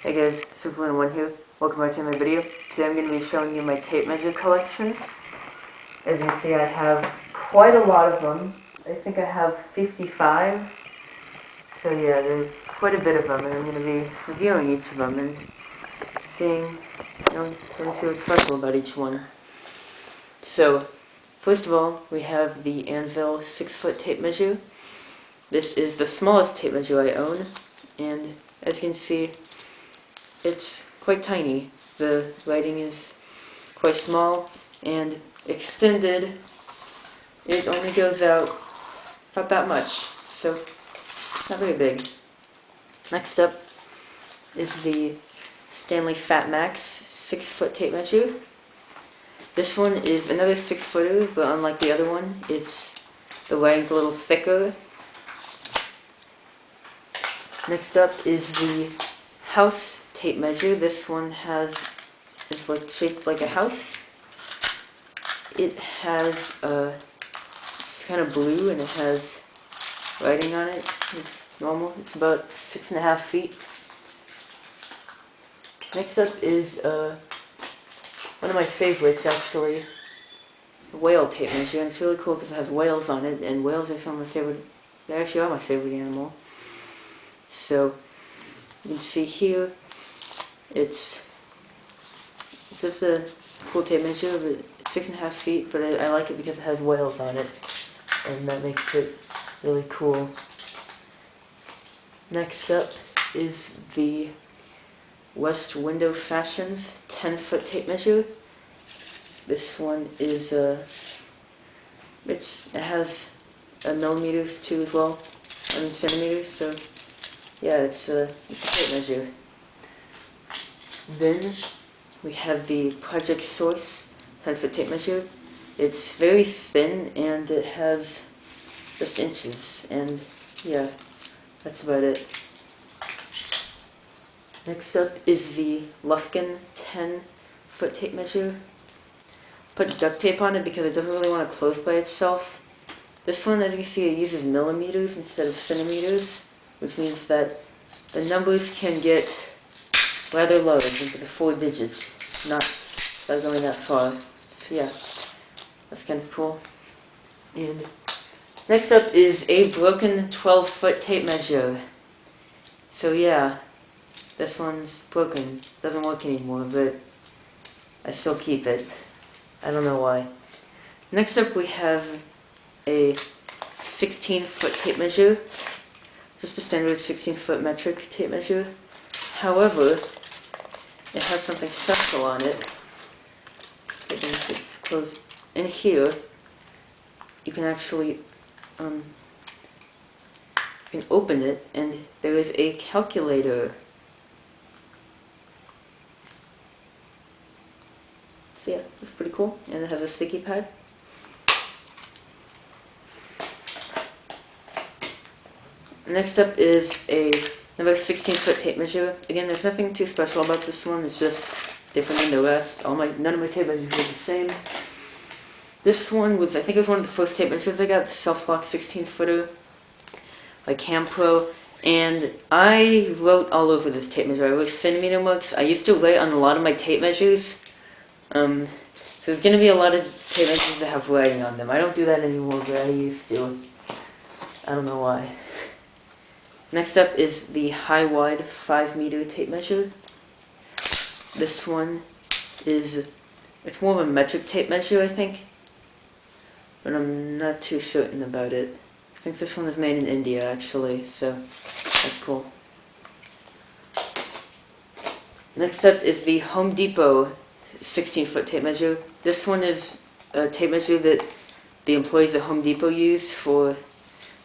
Hey guys, Superman1 here. Welcome back to another video. Today I'm going to be showing you my tape measure collection. As you can see, I have quite a lot of them. I think I have 55. So yeah, there's quite a bit of them, and I'm going to be reviewing each of them and seeing, what's special about each one. So, first of all, we have the Anvil 6-foot tape measure. This is the smallest tape measure I own, and as you can see, it's quite tiny. The writing is quite small and extended. It only goes out about that much, so not very big. Next up is the Stanley Fat Max 6-foot tape measure. This one is another 6-footer, but unlike the other one, the writing's a little thicker. Next up is the House tape measure. This one is shaped like a house. It has it's kind of blue and it has writing on it. It's normal. It's about 6.5 feet. Next up is one of my favorites, actually, the whale tape measure. And it's really cool because it has whales on it, and whales are some of my favorite. They actually are my favorite animal. So you can see here, it's just a cool tape measure, but 6.5 feet. But I like it because it has whales on it, and that makes it really cool. Next up is the West Window Fashions 10-foot tape measure. This one is it has millimeters too as well, and centimeters. So yeah, it's a tape measure. Then we have the Project Source 10-foot tape measure. It's very thin and it has just inches, and yeah, that's about it. Next up is the Lufkin 10-foot tape measure. Put duct tape on it because it doesn't really want to close by itself. This one, as you can see, it uses millimeters instead of centimeters, which means that the numbers can get rather low, into the 4 digits, not going that far. So yeah, that's kind of cool. And next up is a broken 12-foot tape measure. So yeah, this one's broken, doesn't work anymore, but I still keep it. I don't know why. Next up we have a 16-foot tape measure. Just a standard 16-foot metric tape measure. However, it has something special on it. It's closed. In here, you can actually you can open it, and there is a calculator. So yeah, it's pretty cool, and it has a sticky pad. Next up is another 16-foot tape measure. Again, there's nothing too special about this one. It's just different than the rest. None of my tape measures are the same. This one was, I think it was one of the first tape measures I got, the Self-Lock 16-footer by CamPro. And I wrote all over this tape measure. I wrote centimeter marks. I used to write on a lot of my tape measures. So there's going to be a lot of tape measures that have writing on them. I don't do that anymore, but I used to. I don't know why. Next up is the High-Wide 5-meter tape measure. This one it's more of a metric tape measure, I think. But I'm not too certain about it. I think this one was made in India, actually, so that's cool. Next up is the Home Depot 16-foot tape measure. This one is a tape measure that the employees at Home Depot use for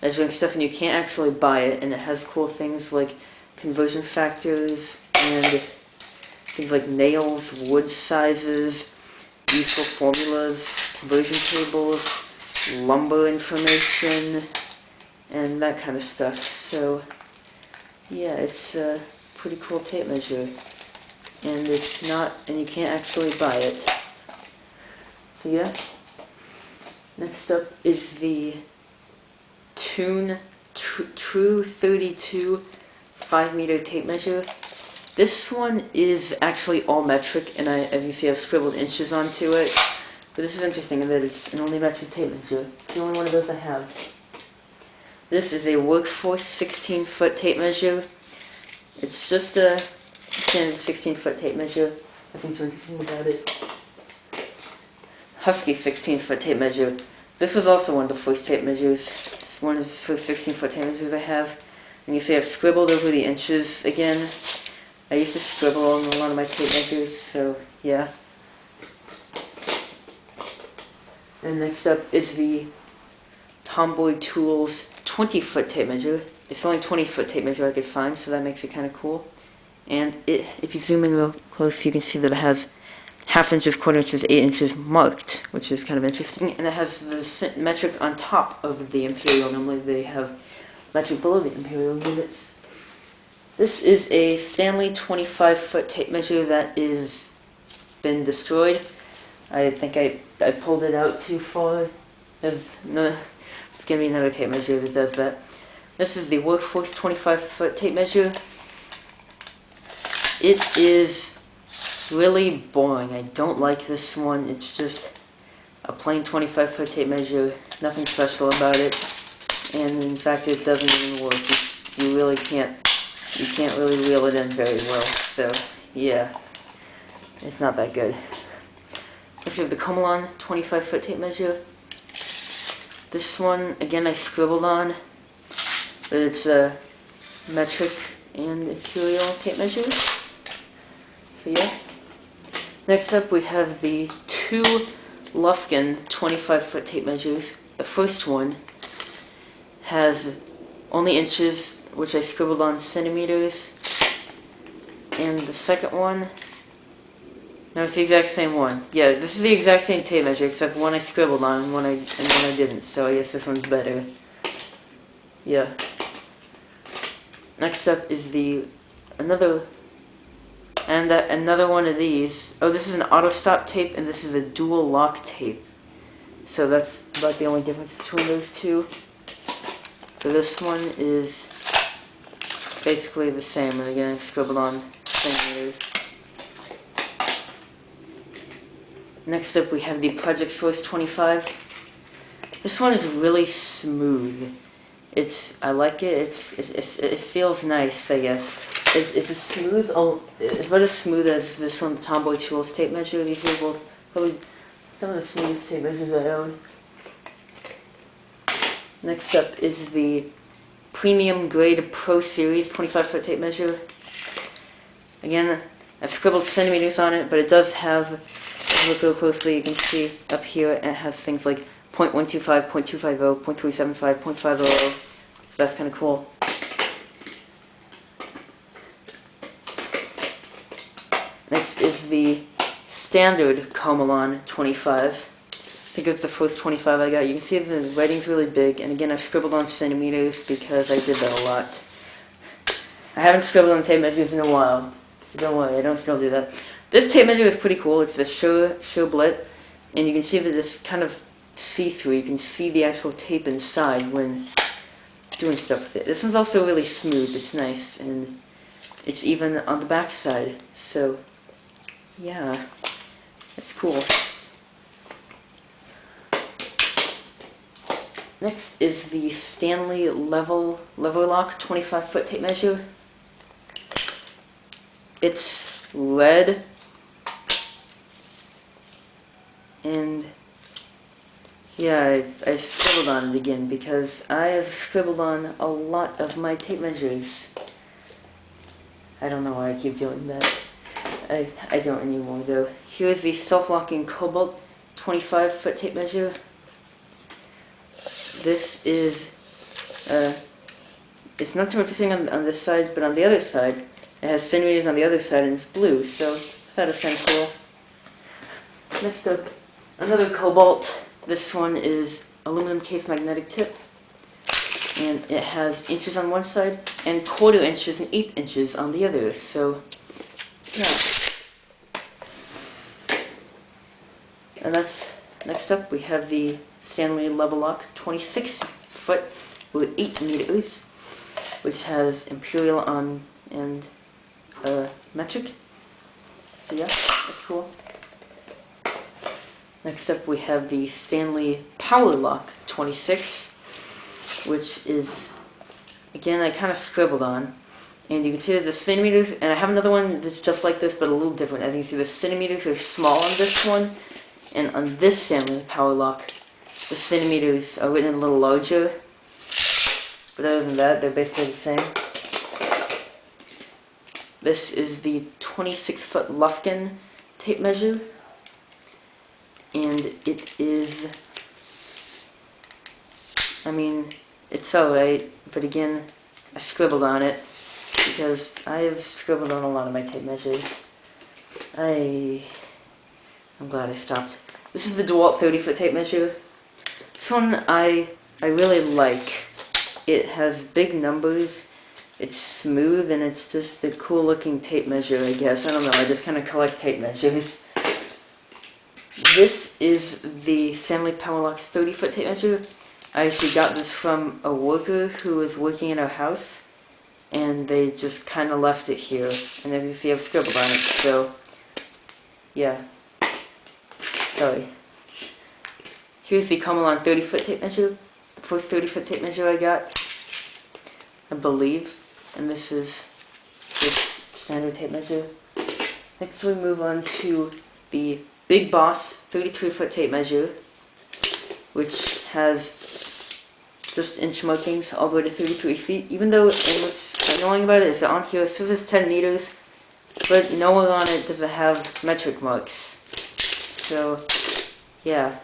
measuring stuff, and you can't actually buy it, and it has cool things like conversion factors and things like nails, wood sizes, useful formulas, conversion tables, lumber information, and that kind of stuff. So yeah, it's a pretty cool tape measure, and you can't actually buy it. So yeah, next up is the True 32 5-meter tape measure. This one is actually all metric, and as you see, I've scribbled inches onto it. But this is interesting in that it's an only metric tape measure. It's the only one of those I have. This is a Workforce 16-foot tape measure. It's just a standard 16-foot tape measure. Nothing too interesting about it. Husky 16-foot tape measure. This was also one of the first tape measures. It's one of the first 16-foot tape measures I have. And you see I've scribbled over the inches again. I used to scribble on a lot of my tape measures, so yeah. And next up is the Tomboy Tools 20-foot tape measure. It's the only 20-foot tape measure I could find, so that makes it kind of cool. And if you zoom in real close, you can see that it has ½ inches, ¼ inches, 8 inches marked, which is kind of interesting. And it has the metric on top of the imperial. Normally they have metric below the imperial units. This is a Stanley 25-foot tape measure that is been destroyed. I think I pulled it out too far. It's going to be another tape measure that does that. This is the Workforce 25-foot tape measure. It is really boring. I don't like this one. It's just a plain 25-foot tape measure. Nothing special about it. And in fact, it doesn't even work. You really can't really reel it in very well. So, yeah. It's not that good. Next we have the Comelon 25-foot tape measure. This one, again, I scribbled on. But it's a metric and imperial tape measure. So, yeah. Next up, we have the two Lufkin 25-foot tape measures. The first one has only inches, which I scribbled on centimeters. And the second one, no, it's the exact same one. Yeah, this is the exact same tape measure, except one I scribbled on and one I didn't. So I guess this one's better. Yeah. Next up is another one of these. Oh, this is an auto stop tape, and this is a dual lock tape. So that's about the only difference between those two. So this one is basically the same, and again, I scribbled on centimeters. Next up, we have the Project Source 25. This one is really smooth. I like it. It feels nice, I guess. It's about as smooth as this one, Tomboy Tools tape measure. These are both probably some of the smoothest tape measures I own. Next up is the Premium Grade Pro Series 25-foot tape measure. Again, I've scribbled centimeters on it, but it does have, if you look real closely, you can see up here it has things like 0.125, 0.250, 0.375, 0.50. So that's kind of cool. Next is the standard Comelon 25. I think it's the first 25 I got. You can see the writing's really big, and again, I've scribbled on centimeters because I did that a lot. I haven't scribbled on tape measures in a while, so don't worry, I don't still do that. This tape measure is pretty cool. It's the Schublett, and you can see that it's kind of see-through. You can see the actual tape inside when doing stuff with it. This one's also really smooth. It's nice, and it's even on the back side, so yeah, it's cool. Next is the Stanley Leverlock 25-foot tape measure. It's red, and yeah, I scribbled on it again because I have scribbled on a lot of my tape measures. I don't know why I keep doing that. I don't anymore though. Here's the self-locking Cobalt 25-foot tape measure. This is, it's not too much thing on this side, but on the other side, it has centimeters on the other side and it's blue, so that is kind of cool. Next up, another Cobalt. This one is aluminum case magnetic tip, and it has inches on one side and 1/4 inches and 1/8 inches on the other, so yeah. And next up we have the Stanley Leverlock 26-foot with 8 meters, which has imperial on and metric. So yeah, that's cool. Next up we have the Stanley Power Lock 26, which is, again, I kind of scribbled on. And you can see that the centimeters, and I have another one that's just like this, but a little different. As you can see, the centimeters are small on this one, and on this Stanley Power Lock, the centimeters are written a little larger. But other than that, they're basically the same. This is the 26-foot Lufkin tape measure, and it is, I mean, it's alright, but again, I scribbled on it, because I have scribbled on a lot of my tape measures. I'm glad I stopped. This is the DeWalt 30-foot tape measure. This one I really like. It has big numbers, it's smooth, and it's just a cool looking tape measure, I guess. I don't know, I just kind of collect tape measures. This is the Stanley Power Lock 30-foot tape measure. I actually got this from a worker who was working in our house, and they just kind of left it here. And as you see, I've scribbled on it, so yeah. Sorry. Here's the Comelon 30-foot tape measure. The first 30-foot tape measure I got, I believe. And this is just standard tape measure. Next we move on to the Big Boss 33-foot tape measure, which has just inch markings all the way to 33 feet. Even though, and what's annoying about it is that on here it says it's 10 meters, but nowhere on it does it have metric marks. So, yeah.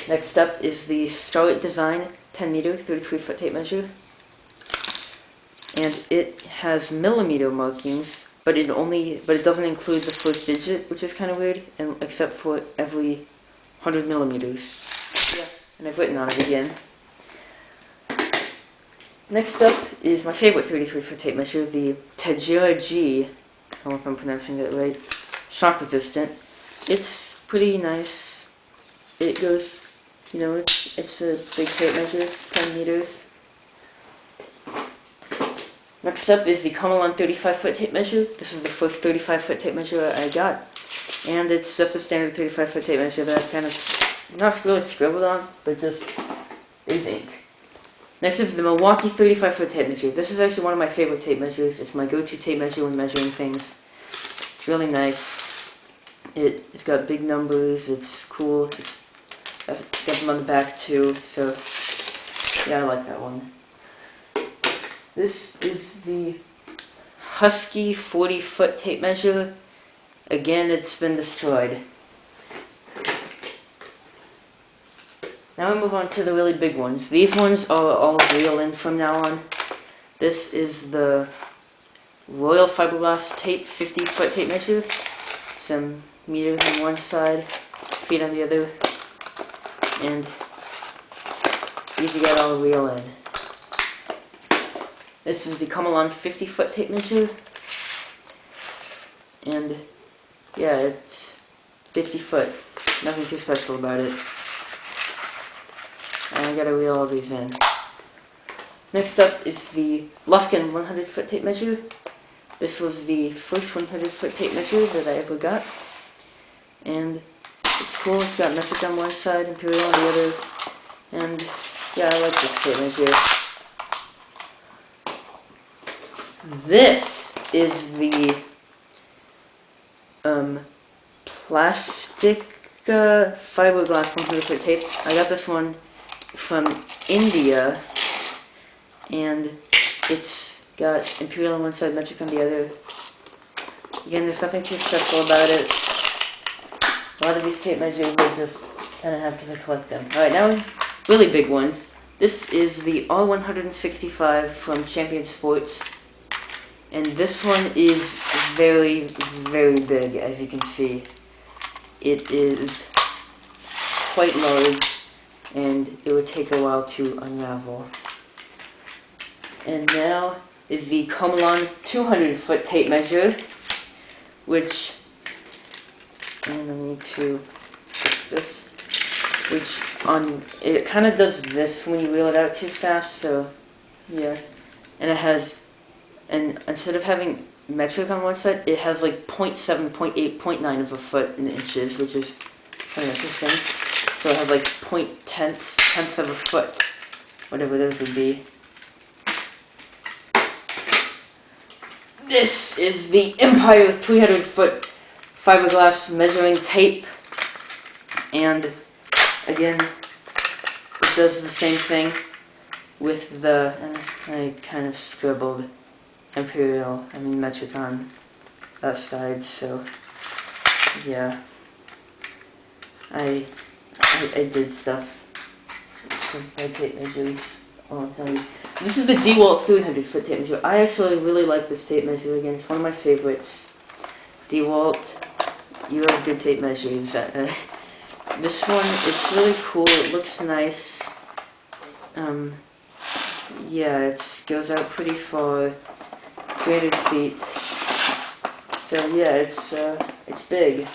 Next up is the Starlet Design 10 meter 33-foot tape measure, and it has millimeter markings, but it doesn't include the first digit, which is kind of weird, and except for every 100 millimeters. Yeah, and I've written on it again. Next up is my favorite 33-foot tape measure, the Tajira G. I don't know if I'm pronouncing it right. Shock resistant. It's pretty nice. It goes, you know, it's a big tape measure, 10 meters. Next up is the Comelon 35-foot tape measure. This is the first 35-foot tape measure I got. And it's just a standard 35-foot tape measure that I've kind of not really scribbled on, but just is ink. Next is the Milwaukee 35-foot tape measure. This is actually one of my favorite tape measures. It's my go-to tape measure when measuring things. It's really nice. It's got big numbers. It's cool. I've got them on the back too, so yeah, I like that one. This is the Husky 40-foot tape measure. Again, it's been destroyed. Now we move on to the really big ones. These ones are all real in from now on. This is the Royal Fiberglass Tape 50-foot tape measure. Some meters on one side, feet on the other, and these you get all real in. This is the Comelon 50-foot tape measure, and yeah, it's 50 foot. Nothing too special about it. And I gotta reel all these in. Next up is the Lufkin 100-foot tape measure. This was the first 100-foot tape measure that I ever got. And it's cool, it's got metric on one side, imperial on the other. And yeah, I like this tape measure. This is the plastic fiberglass 100-foot tape. I got this one from India, and it's got imperial on one side, metric on the other. Again, there's nothing too special about it. A lot of these tape measures, I just kind of have to collect them. Alright, now really big ones. This is the R165 from Champion Sports. And this one is very, very big, as you can see. It is quite large, and it would take a while to unravel. And now is the Comelon 200-foot tape measure, which, and I need to fix this, which it kind of does this when you reel it out too fast, so yeah. And it has, and instead of having metric on one side, it has like 0.7, 0.8, 0.9 of a foot in inches, which is kind of interesting. So it has like 0.10ths of a foot, whatever those would be. This is the Empire 300-foot fiberglass measuring tape, and again, it does the same thing with the, I kind of scribbled metric on that side, so yeah, I did stuff with my tape measures. I'll tell you. This is the DeWalt 300-foot tape measure. I actually really like this tape measure. Again, it's one of my favorites. DeWalt, you have good tape measures. This one, it's really cool. It looks nice. Yeah, it goes out pretty far, 300 feet. So yeah, it's big.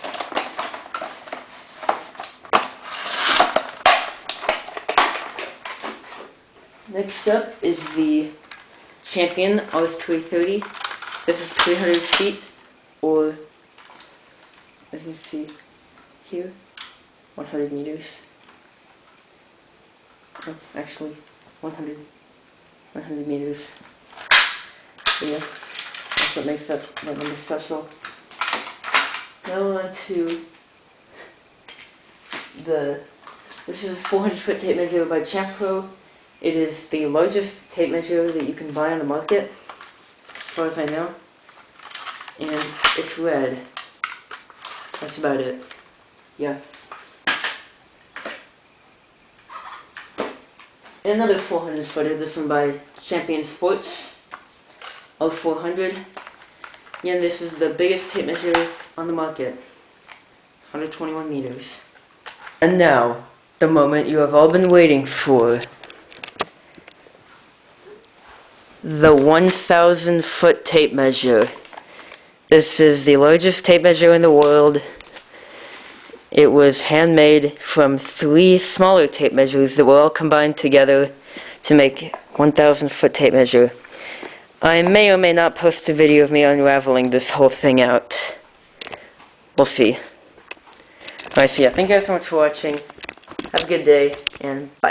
Next up is the Champion R330. This is 300 feet, or let me see here, 100 meters. Oh, actually, 100 meters. So yeah, that's what makes that number special. Now on to this is a 400-foot tape measure by Champro. It is the largest tape measure that you can buy on the market, as far as I know, and it's red. That's about it. Yeah. And another 400 footer, this one by Champion Sports, R400. Again, this is the biggest tape measure on the market, 121 meters. And now, the moment you have all been waiting for. The 1,000-foot tape measure. This is the largest tape measure in the world. It was handmade from 3 smaller tape measures that were all combined together to make 1,000-foot tape measure. I may or may not post a video of me unraveling this whole thing out. We'll see. Alright, so yeah, thank you guys so much for watching. Have a good day, and bye.